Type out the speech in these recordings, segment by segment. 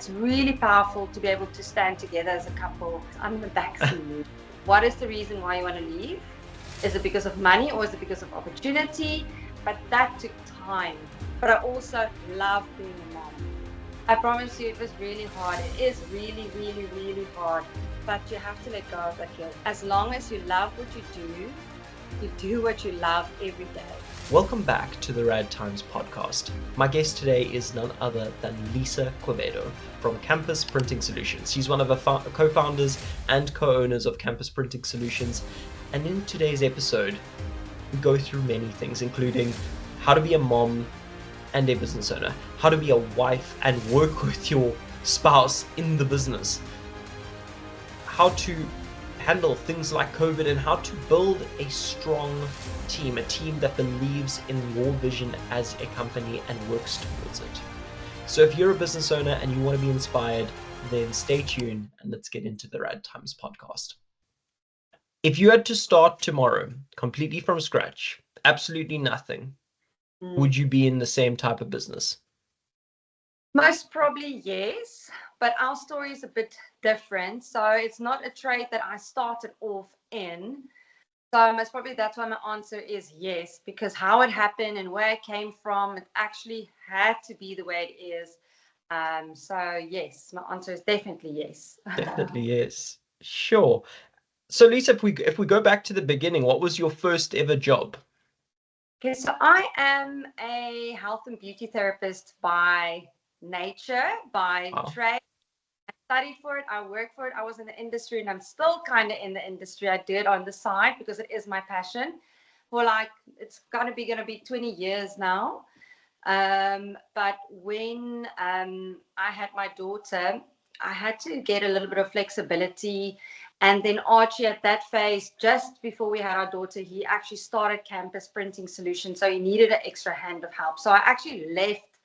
It's really powerful to be able to stand together as a couple. I'm the backseat. What is the reason why you want to leave? Is it because of money or is it because of opportunity? But that took time. But I also love being a mom. I promise you, it was really hard. It is really, really, really hard. But you have to let go of that guilt. As long as you love what you do what you love every day. Welcome back to the Rad Times Podcast. My guest today is none other than Lisa Quevedo from Campus Printing Solutions. She's one of the co-founders and co-owners of Campus Printing Solutions. And in today's episode, we go through many things, including how to be a mom and a business owner, how to be a wife and work with your spouse in the business, how to handle things like COVID, and how to build a strong team, a team that believes in your vision as a company and works towards it. So if you're a business owner and you want to be inspired, then stay tuned and let's get into the Rad Times podcast. If you had to start tomorrow completely from scratch, absolutely nothing, would you be in the same type of business? Most probably yes, but our story is a bit different. So it's not a trade that I started off in. So most probably that's why my answer is yes, because how it happened and where it came from, it actually had to be the way it is. So yes, my answer is definitely yes. Definitely yes. Sure. So Lisa, if we go back to the beginning, what was your first ever job? Okay, so I am a health and beauty therapist by nature, by trade. I studied for it, I worked for it, I was in the industry, and I'm still kind of in the industry. I do it on the side because it is my passion. For it's gonna be 20 years now. But when I had my daughter, I had to get a little bit of flexibility. And then Archie, at that phase, just before we had our daughter, he actually started Campus Printing Solutions. So he needed an extra hand of help. So I actually left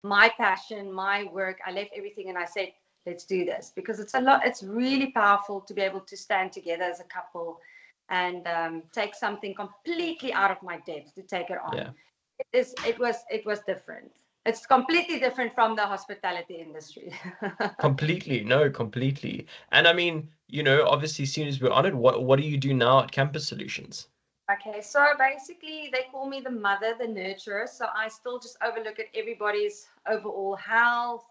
my passion, my work. I left everything and I said, let's do this, because it's really powerful to be able to stand together as a couple and take something completely out of my depth to take it on. Yeah. It was different. It's completely different from the hospitality industry. Completely. And I mean, obviously, as soon as we're on it, what do you do now at Campus Solutions? Okay, so basically they call me the mother, the nurturer. So I still just overlook at everybody's overall health.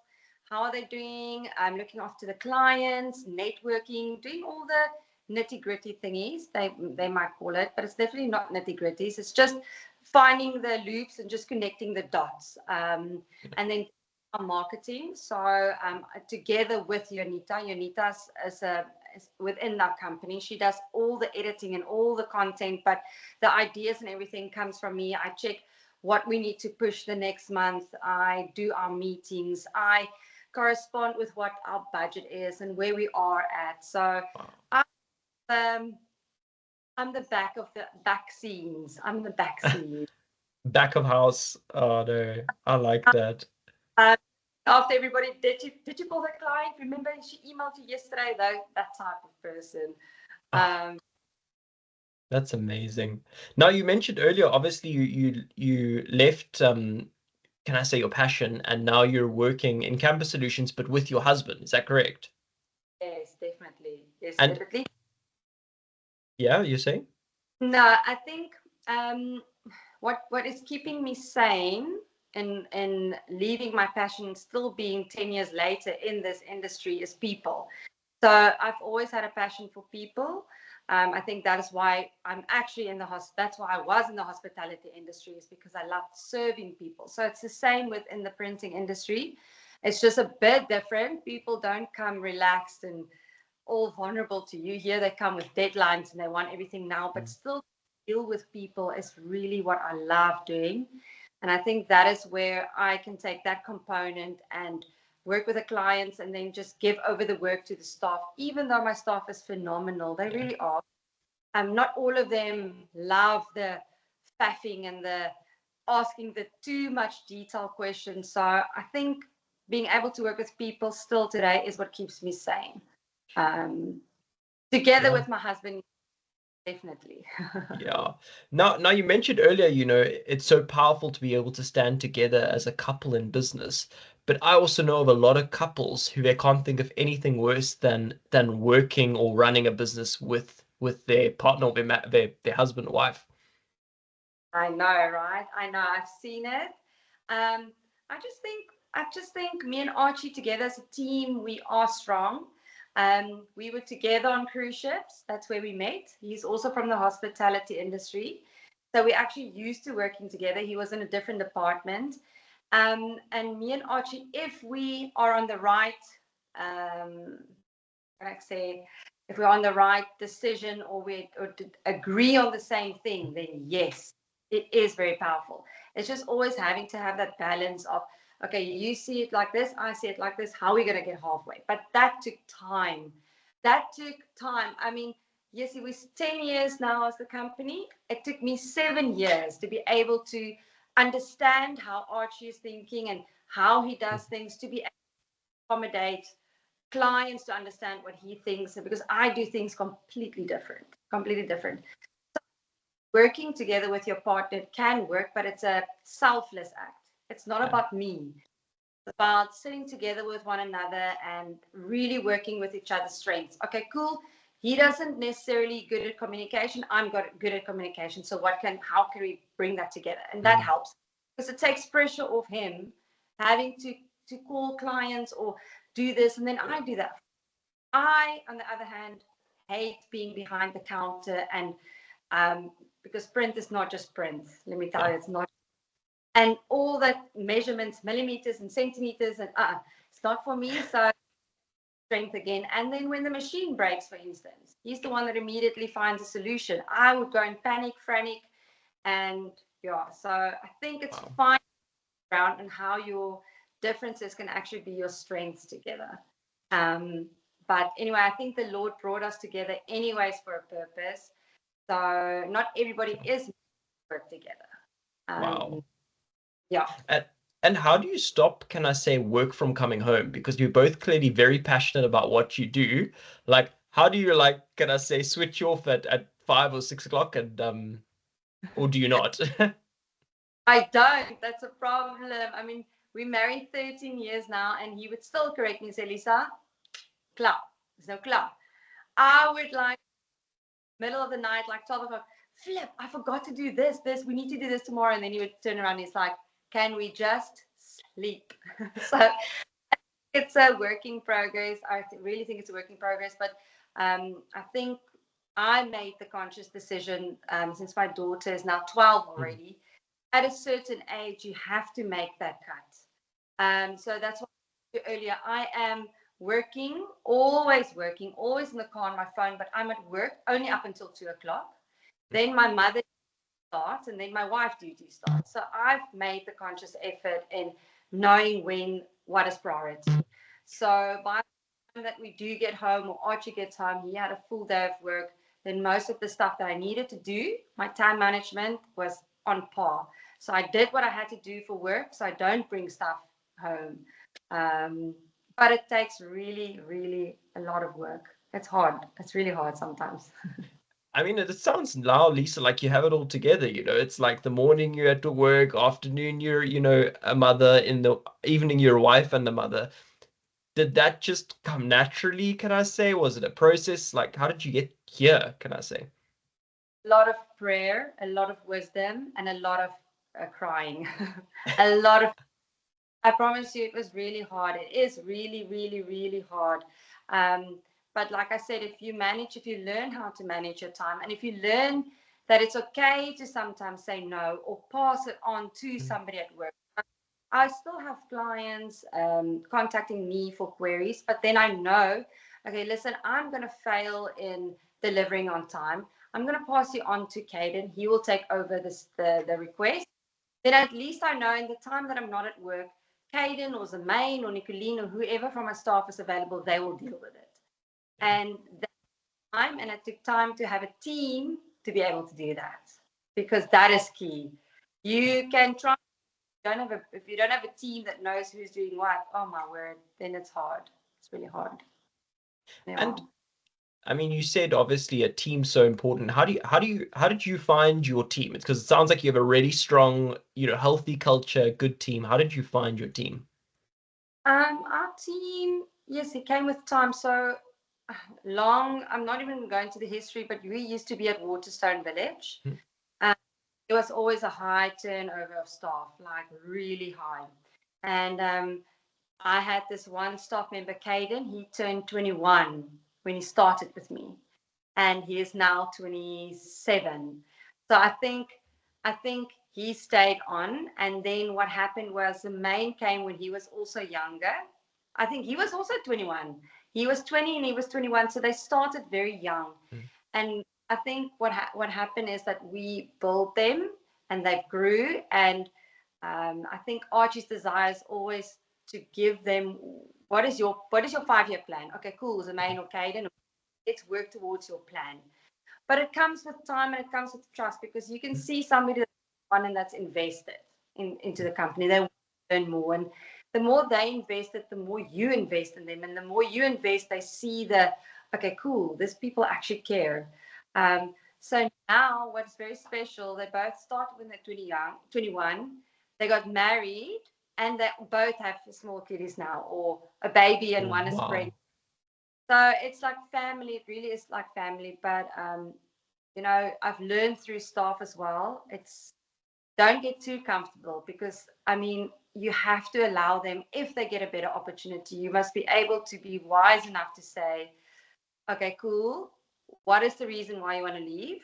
How are they doing? I'm looking after the clients, networking, doing all the nitty-gritty thingies, they might call it, but it's definitely not nitty-gritties. It's just finding the loops and just connecting the dots. And then marketing. So together with Yonita is within our company. She does all the editing and all the content, but the ideas and everything comes from me. I check what we need to push the next month. I do our meetings. I correspond with what our budget is and where we are at. So I'm the back scenes. I'm the back scene. Back of house. Oh no, I like that. After everybody, did you call the client? Remember she emailed you yesterday, though, that type of person. That's amazing. Now, you mentioned earlier, obviously you left, can I say, your passion, and now you're working in Campus Solutions, but with your husband. Is that correct? Yes, definitely. Yes, and, definitely. Yeah, you're saying? No, I think what is keeping me sane in leaving my passion, still being 10 years later in this industry, is people. So I've always had a passion for people. I think that is why I'm actually that's why I was in the hospitality industry, is because I love serving people. So it's the same within the printing industry. It's just a bit different. People don't come relaxed and all vulnerable to you. Here they come with deadlines and they want everything now, but still deal with people is really what I love doing. And I think that is where I can take that component and work with the clients and then just give over the work to the staff, even though my staff is phenomenal. They really are. Not all of them love the faffing and the asking the too much detailed questions. So I think being able to work with people still today is what keeps me sane. Together with my husband, definitely. Yeah. Now you mentioned earlier, it's so powerful to be able to stand together as a couple in business. But I also know of a lot of couples who they can't think of anything worse than working or running a business with their partner or their husband or wife. I know, right? I know. I've seen it. Um, I just think me and Archie together as a team, we are strong. We were together on cruise ships. That's where we met. He's also from the hospitality industry. So we actually used to working together. He was in a different department. And me and Archie, if we are on the right, um, like I say, if we're on the right decision or we agree on the same thing, then yes, it is very powerful. It's just always having to have that balance of, okay, you see it like this, I see it like this, how are we going to get halfway? But that took time. That took time. I mean, yes, it was 10 years now as the company. It took me 7 years to be able to understand how Archie is thinking and how he does things to be able to accommodate clients, to understand what he thinks, because I do things completely different. Working together with your partner can work, but it's a selfless act. It's not about me. It's about sitting together with one another and really working with each other's strengths. Okay, cool. He doesn't necessarily good at communication. I'm good at communication. So how can we bring that together? And that helps because it takes pressure off him having to call clients or do this, and then I do that. I, on the other hand, hate being behind the counter and because print is not just print. Let me tell you, it's not. And all that measurements, millimeters and centimeters, and it's not for me. So strength again. And then when the machine breaks, for instance, he's the one that immediately finds a solution. I would go in panic, frantic, and yeah. So I think it's fine around and how your differences can actually be your strengths together. But anyway, I think the Lord brought us together anyways for a purpose. So not everybody is work together. Wow. Yeah. And how do you stop, can I say, work from coming home? Because you're both clearly very passionate about what you do. Like, how do you, like, can I say, switch off at 5 or 6 o'clock and or do you not? I don't. That's a problem. I mean, we married 13 years now, and he would still correct me and say, Lisa, klaar. There's no klaar. I would like middle of the night, like 12 o'clock, Flip, I forgot to do this. We need to do this tomorrow. And then he would turn around and he's like, can we just sleep? So it's a work in progress. I really think it's a work in progress. But I think I made the conscious decision since my daughter is now 12 already. At a certain age, you have to make that cut. So that's what I said earlier. I am working, always in the car on my phone, but I'm at work only up until 2 o'clock. Then my mother starts, and then my wife duty starts. So I've made the conscious effort in knowing what is priority. So by the time that we do get home or Archie gets home, he had a full day of work. Then most of the stuff that I needed to do, my time management was on par. So I did what I had to do for work, so I don't bring stuff home. But it takes really, really a lot of work. It's hard. It's really hard sometimes. I mean, it sounds now, Lisa, like you have it all together, you know. It's like the morning you're at work, afternoon you're, a mother, in the evening you're a wife and a mother. Did that just come naturally, can I say? Was it a process? Like, how did you get here, can I say? A lot of prayer, a lot of wisdom, and a lot of crying. A lot of, I promise you, it was really hard. It is really, really, really hard. But like I said, if you learn how to manage your time, and if you learn that it's okay to sometimes say no or pass it on to somebody at work. I still have clients contacting me for queries, but then I know, okay, listen, I'm going to fail in delivering on time. I'm going to pass you on to Caden. He will take over the request. Then at least I know in the time that I'm not at work, Caden or Zemaine or Nicolene or whoever from my staff is available, they will deal with it. And that time, and it took time to have a team to be able to do that, because that is key. You can try. If you don't have a team that knows who's doing what, oh my word, then it's hard. It's really hard. Yeah. And I mean, you said obviously a team's so important. How did you find your team? It's because it sounds like you have a really strong, healthy culture, good team. How did you find your team? Our team, yes, it came with time. So long, I'm not even going to the history, but we used to be at Waterstone Village. Mm. There was always a high turnover of staff, like really high. And I had this one staff member, Caden. He turned 21 when he started with me, and he is now 27. So I think he stayed on. And then what happened was the main came when he was also younger. I think he was also 21. He was 20 and he was 21. So they started very young. Mm. And I think what happened is that we built them and they grew. And I think Archie's desire is always to give them what is your 5-year plan? Okay, cool. Zemaine or Caden, let's work towards your plan. But it comes with time and it comes with trust, because you can see somebody that's on and that's invested into the company. They want to learn more. And the more they invested, the more you invest in them. And the more you invest, they see okay, cool, these people actually care. So now what's very special, they both started when they're 21. They got married and they both have small kiddies now, or a baby, and Oh, one is wow. pregnant. So it's like family. It really is like family. But I've learned through staff as well. It's don't get too comfortable, because I mean, you have to allow them, if they get a better opportunity, you must be able to be wise enough to say, okay, cool. What is the reason why you want to leave?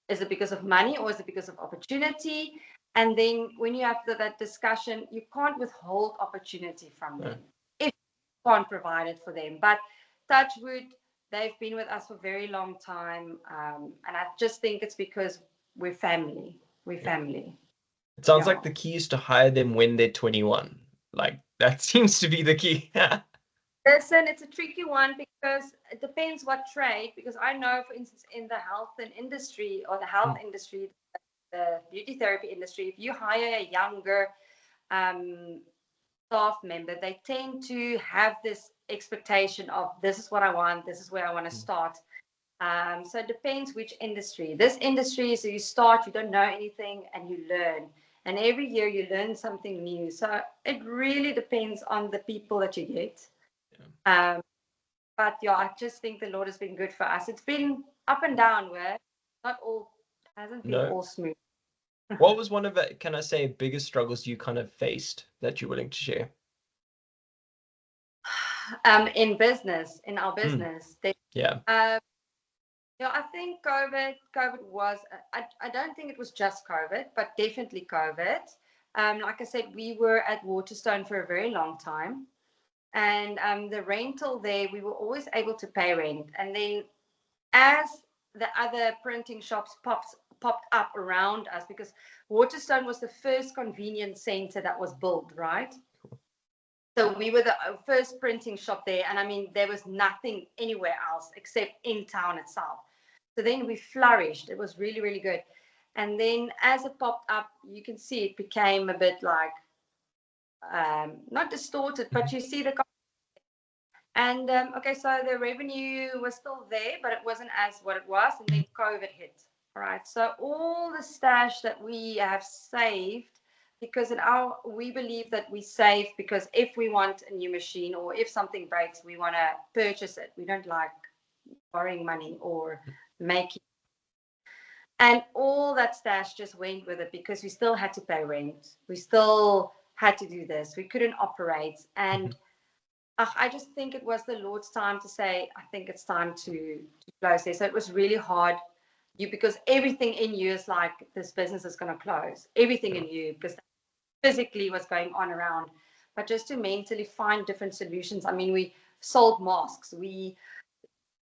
Is it because of money or is it because of opportunity? And then when you have that discussion, you can't withhold opportunity from No. them if you can't provide it for them. But touch wood, they've been with us for a very long time. And I just think it's because we're family. We're Yeah. family. It sounds Yeah. like the key is to hire them when they're 21. Like, that seems to be the key. Listen, it's a tricky one, because it depends what trade. Because I know, for instance, in the health and industry, or the health Mm. industry, the beauty therapy industry, if you hire a younger um, staff member, they tend to have this expectation of, this is what I want, this is where I want to Mm. start. So it depends which industry. This industry, so you start, you don't know anything, and you learn. And every year you learn something new. So it really depends on the people that you get. Yeah. But yeah, I just think the Lord has been good for us. It's been up and down, where not all hasn't been No. all smooth. What was one of the, can I say, biggest struggles you kind of faced that you're willing to share? In our Mm. business, Yeah. I think COVID was. I don't think it was just COVID, but definitely COVID. Like I said, we were at Waterstone for a very long time, and the rental there, we were always able to pay rent. And then as the other printing shops popped up around us, because Waterstone was the first convenience center that was built, right? So we were the first printing shop there, and I mean, there was nothing anywhere else except in town itself. So then we flourished. It was really, really good. And then as it popped up, you can see it became a bit like not distorted, but you see the. And okay, so the revenue was still there, but it wasn't as what it was. And then COVID hit. All right. So all the stash that we have saved, because we believe that we save because if we want a new machine, or if something breaks, we want to purchase it. We don't like borrowing money or making. And all that stash just went with it, because we still had to pay rent. We still had to do this. We couldn't operate. And I just think it was the Lord's time to say, I think it's time to close there. So it was really hard, because everything in you is like, this business is going to close. Everything in you, because physically what's going on around. But just to mentally find different solutions. I mean, we sold masks, we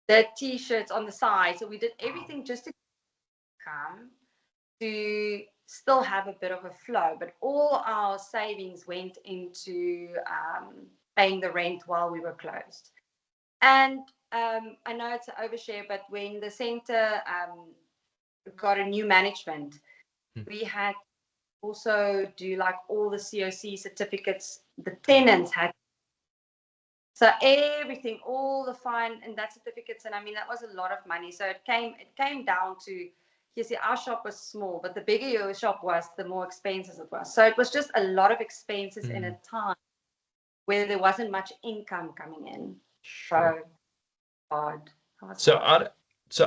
did T-shirts on the side. So we did everything just to come to still have a bit of a flow. But all our savings went into paying the rent while we were closed. And I know it's an overshare, but when the center got a new management, we had also do like all the COC certificates. The tenants had, so everything, all the fine and that certificates, and I mean that was a lot of money. So it came down to, you see, our shop was small, but the bigger your shop was, the more expensive it was. So it was just a lot of expenses in a Mm. time. where there wasn't much income coming in. Sure. So hard. That was So hard.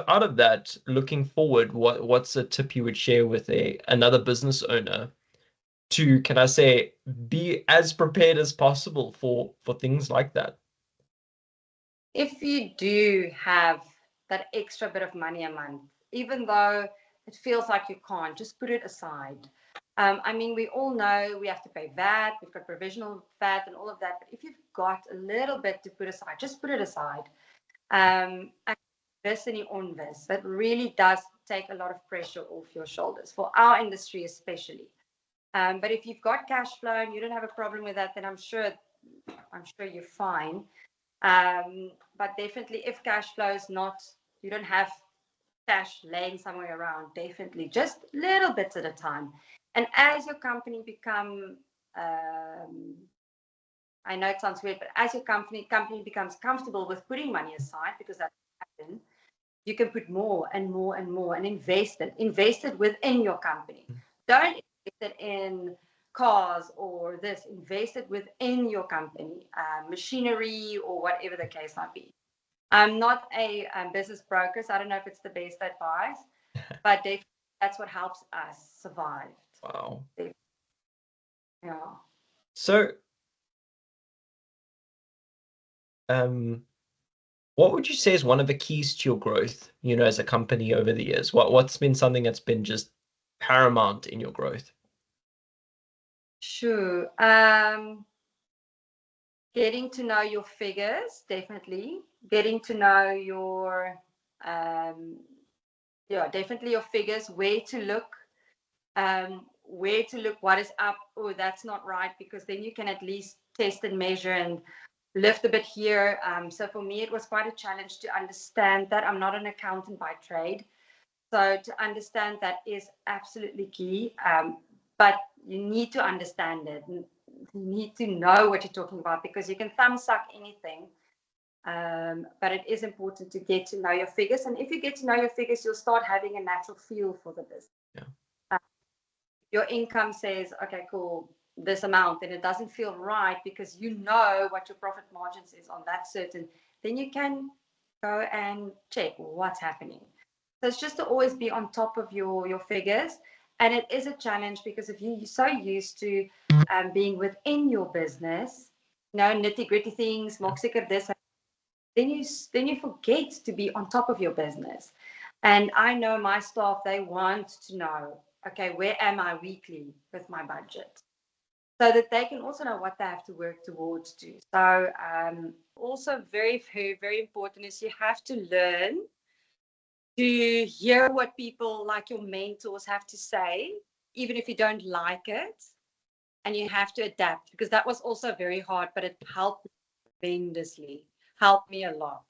out of that, looking forward, what's a tip you would share with another business owner to, can I say, be as prepared as possible for things like that? If you do have that extra bit of money a month, even though it feels like you can't, just put it aside. I mean, we all know we have to pay VAT, we've got provisional VAT and all of that. But if you've got a little bit to put aside, just put it aside. This and on this, that really does take a lot of pressure off your shoulders for our industry, especially. But if you've got cash flow and you don't have a problem with that, then I'm sure you're fine. But definitely, if cash flow is not, you don't have cash laying somewhere around, definitely just little bits at a time. And as your company I know it sounds weird, but as your company becomes comfortable with putting money aside, because that happens, you can put more and more and more and invest it within your company. Don't invest it in cars or this. Invest it within your company, machinery or whatever the case might be. I'm not a business broker, so I don't know if it's the best advice, but definitely that's what helps us survive. Wow. Yeah. So, what would you say is one of the keys to your growth, as a company over the years? What's been something that's been just paramount in your growth? Sure. Getting to know your figures, definitely. Getting to know your, definitely your figures, where to look, what is up, oh, that's not right, because then you can at least test and measure and lift a bit here. So for me, it was quite a challenge to understand that. I'm not an accountant by trade. So to understand that is absolutely key. But you need to understand it. You need to know what you're talking about, because you can thumb suck anything. But it is important to get to know your figures. And if you get to know your figures, you'll start having a natural feel for the business. Yeah. Your income says, okay, cool, this amount, and it doesn't feel right because you know what your profit margins is on that certain, then you can go and check what's happening. So it's just to always be on top of your figures. And it is a challenge because if you're so used to being within your business, nitty gritty things, moxiker this, then you forget to be on top of your business. And I know my staff, they want to know, okay, where am I weekly with my budget? So that they can also know what they have to work towards to. So also very, very, very important is you have to learn to hear what people like your mentors have to say, even if you don't like it. And you have to adapt, because that was also very hard, but it helped tremendously, helped me a lot.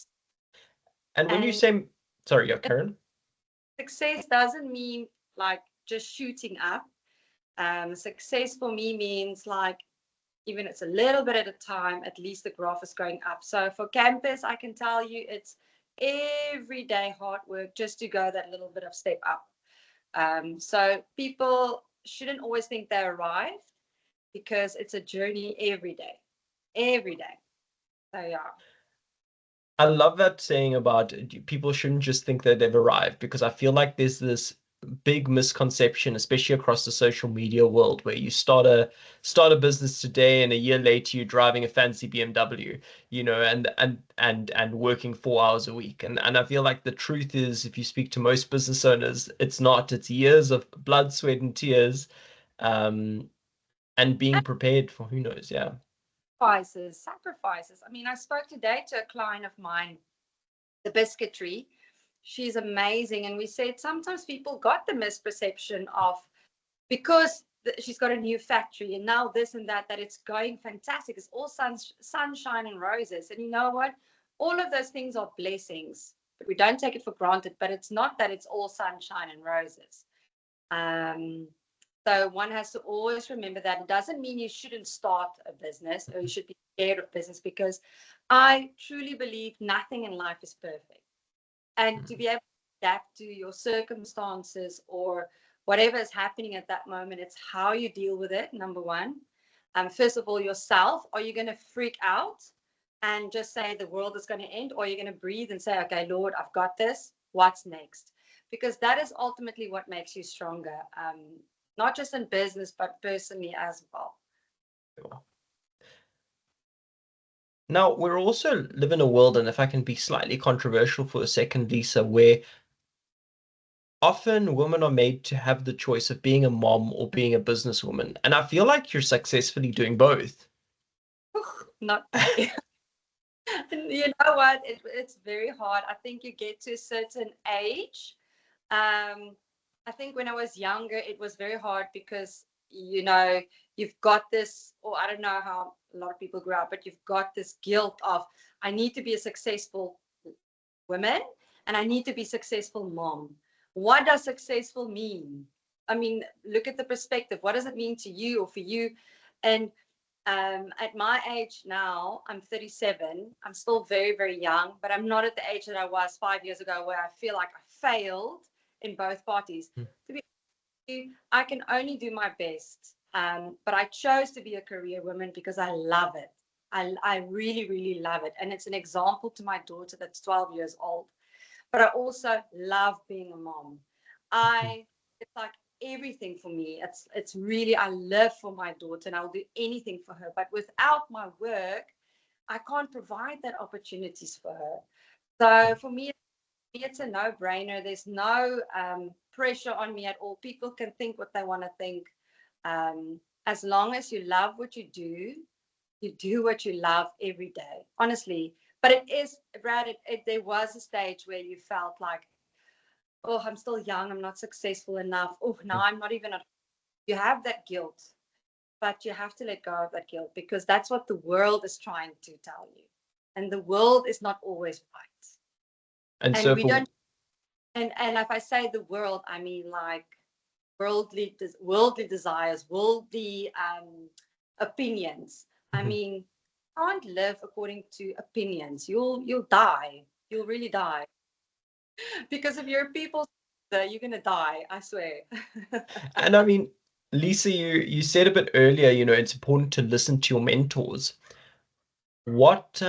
And when you And say, sorry, yeah, Karen? success doesn't mean like just shooting up. Success for me means like, even it's a little bit at a time, at least the graph is going up. So for campus, I can tell you it's everyday hard work just to go that little bit of step up. So people shouldn't always think they arrived, because it's a journey every day, every day. So yeah. I love that saying about people shouldn't just think that they've arrived, because I feel like there's this big misconception, especially across the social media world, where you start a business today and a year later you're driving a fancy BMW, and working 4 hours a week. And I feel like the truth is, if you speak to most business owners, it's years of blood, sweat, and tears, and being prepared for who knows. Yeah. Sacrifices. I mean, I spoke today to a client of mine, the biscuitery. She's amazing. And we said sometimes people got the misperception of, because she's got a new factory and now this and that it's going fantastic. It's all sunshine and roses. And you know what? All of those things are blessings, but we don't take it for granted. But it's not that it's all sunshine and roses. So one has to always remember that. It doesn't mean you shouldn't start a business or you should be scared of business, because I truly believe nothing in life is perfect. And to be able to adapt to your circumstances or whatever is happening at that moment, it's how you deal with it, number one. First of all, yourself. Are you going to freak out and just say the world is going to end? Or are you going to breathe and say, okay, Lord, I've got this. What's next? Because that is ultimately what makes you stronger, not just in business, but personally as well. Now, we're also live in a world, and if I can be slightly controversial for a second, Lisa, where often women are made to have the choice of being a mom or being a businesswoman. And I feel like you're successfully doing both. Not me. You know what? It's very hard. I think you get to a certain age. I think when I was younger, it was very hard because, you've got this, or I don't know how a lot of people grew up, but you've got this guilt of, I need to be a successful woman and I need to be a successful mom. What does successful mean? I mean, look at the perspective. What does it mean to you or for you? And at my age now, I'm 37. I'm still very, very young, but I'm not at the age that I was 5 years ago where I feel like I failed in both parties. To be honest, I can only do my best. But I chose to be a career woman because I love it. I really, really love it. And it's an example to my daughter that's 12 years old. But I also love being a mom. It's like everything for me. It's really, I live for my daughter and I'll do anything for her. But without my work, I can't provide that opportunities for her. So for me, it's a no-brainer. There's no pressure on me at all. People can think what they want to think. As long as you love what you do what you love every day, honestly. But it is, Brad, there was a stage where you felt like, oh, I'm still young, I'm not successful enough. Oh, now I'm not even, you have that guilt, but you have to let go of that guilt because that's what the world is trying to tell you. And the world is not always right. And And so we for don't, and if I say the world, I mean like worldly desires, worldly opinions. I mean, can't live according to opinions. You'll die. You'll really die. Because if you're people, you're gonna die, I swear. and I mean, Lisa, you said a bit earlier, it's important to listen to your mentors. What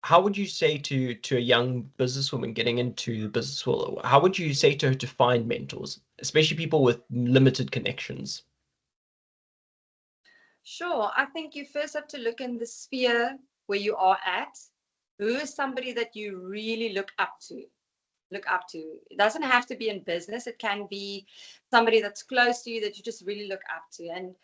how would you say to a young businesswoman getting into the business world, how would you say to her to find mentors, especially people with limited connections? Sure. I think you first have to look in the sphere where you are at. Who is somebody that you really look up to? Look up to. It doesn't have to be in business. It can be somebody that's close to you that you just really look up to. And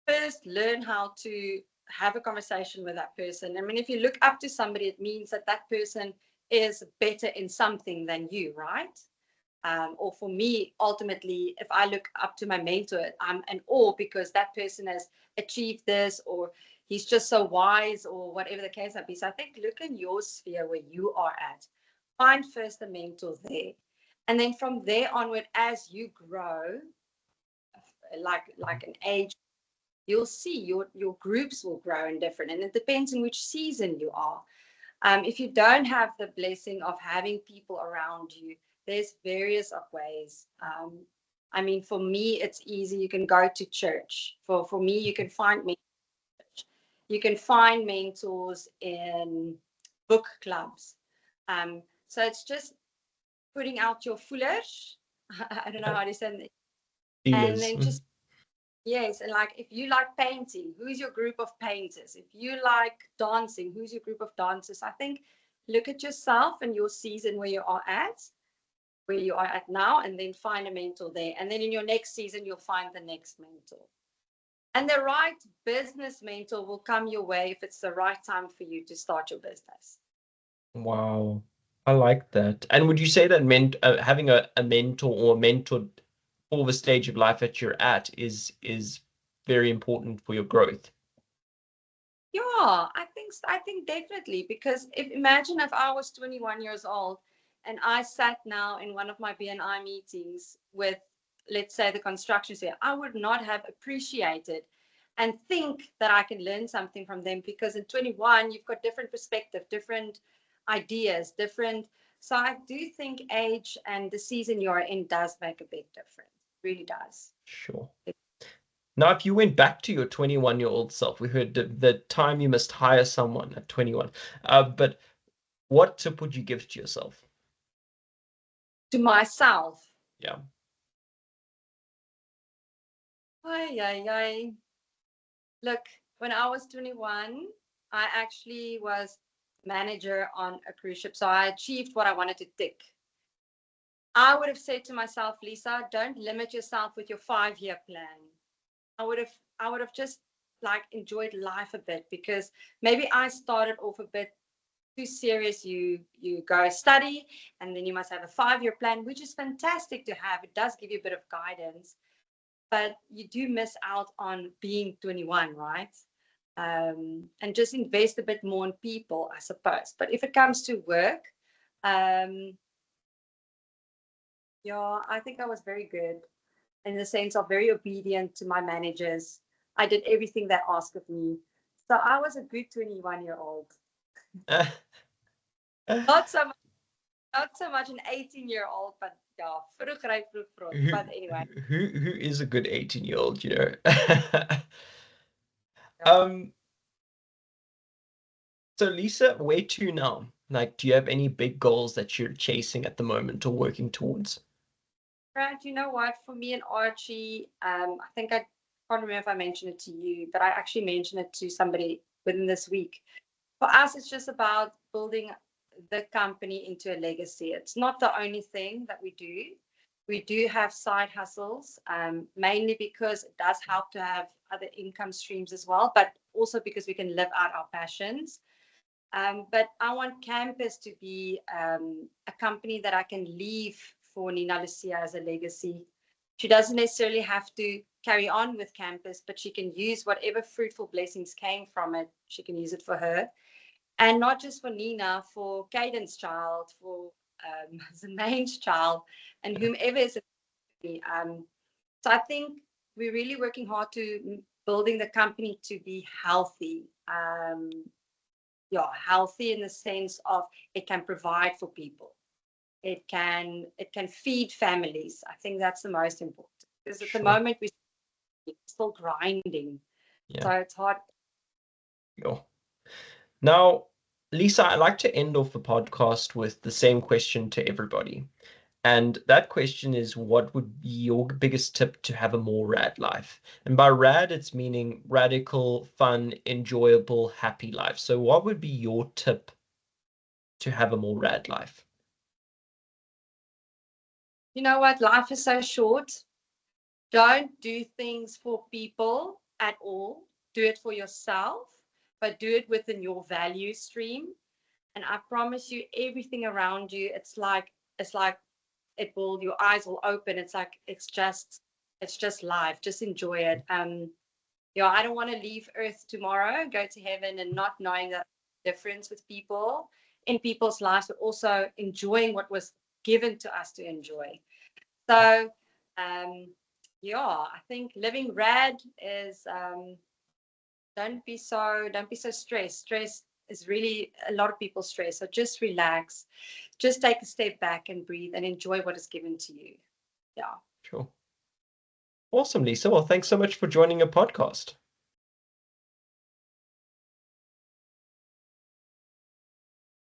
first learn how to have a conversation with that person. I mean, if you look up to somebody, it means that that person is better in something than you, right? Or for me, ultimately, if I look up to my mentor, I'm in awe because that person has achieved this, or he's just so wise, or whatever the case might be. So I think look in your sphere where you are at. Find first a mentor there. And then from there onward, as you grow, like an age, you'll see your groups will grow and different. And it depends on which season you are. If you don't have the blessing of having people around you, there's various of ways. I mean, for me, it's easy. You can go to church. For me, you can find me. You can find mentors in book clubs. So it's just putting out your foolish. I don't know how to say it. And Feelers. then just, yes, and like if you like painting, who's your group of painters? If you like dancing, who's your group of dancers? I think look at yourself and your season where you are at now, and then find a mentor there. And then in your next season, you'll find the next mentor. And the right business mentor will come your way if it's the right time for you to start your business. Wow, I like that. And would you say that having a mentor or a mentor for the stage of life that you're at is very important for your growth? Yeah, I think definitely, because imagine if I was 21 years old and I sat now in one of my BNI meetings with, let's say, the construction sector, I would not have appreciated and think that I can learn something from them, because in 21 you've got different perspective, different ideas, different. So I do think age and the season you're in does make a big difference. Really does. Sure. Now, if you went back to your 21-year-old self, we heard the time you must hire someone at 21. But what tip would you give to yourself? To myself. Yeah. Ay. Look, when I was 21, I actually was manager on a cruise ship. So I achieved what I wanted to tick. I would have said to myself, Lisa, don't limit yourself with your 5-year plan. I would have just like enjoyed life a bit, because maybe I started off a bit too serious. You go study, and then you must have a 5-year plan, which is fantastic to have. It does give you a bit of guidance, but you do miss out on being 21, right? And just invest a bit more in people, I suppose. But if it comes to work, um, yeah, I think I was very good, in the sense of very obedient to my managers. I did everything they asked of me. So I was a good 21-year-old. Not so much, not so much an 18-year-old, but yeah, vroeg ry, vroeg vrot. who, But anyway, who is a good 18-year-old, you know? yeah. Um, so Lisa, where to now? Like, do you have any big goals that you're chasing at the moment or working towards? Brad, you know what? For me and Archie, I think I can't remember if I mentioned it to you, but I actually mentioned it to somebody within this week. For us, it's just about building the company into a legacy. It's not the only thing that we do. We do have side hustles, mainly because it does help to have other income streams as well, but also because we can live out our passions. But I want Campus to be a company that I can leave for Nina Lucia as a legacy. She doesn't necessarily have to carry on with Campus, but she can use whatever fruitful blessings came from it. She can use it for her. And not just for Nina, for Caden's child, for Zanane's child, and whomever is so I think we're really working hard to building the company to be healthy. Yeah, healthy in the sense of it can provide for people. It can feed families. I think that's the most important, because at the Sure. moment we're still grinding, Yeah. so it's hard. Sure. Now, Lisa, I like to end off the podcast with the same question to everybody. And that question is, what would be your biggest tip to have a more rad life? And by rad, it's meaning radical, fun, enjoyable, happy life. So what would be your tip to have a more rad life? You know what? Life is so short. Don't do things for people at all. Do it for yourself, but do it within your value stream. And I promise you, everything around you, it's like it will, your eyes will open. It's like it's just life. Just enjoy it. I don't want to leave Earth tomorrow, go to heaven, and not knowing the difference with people in people's lives, but also enjoying what was given to us to enjoy. So, um, I think living rad is don't be so stressed. Stress is really a lot of people stress. So just relax, just take a step back and breathe and enjoy what is given to you. Yeah. Sure. Awesome, Lisa. Well, thanks so much for joining a podcast.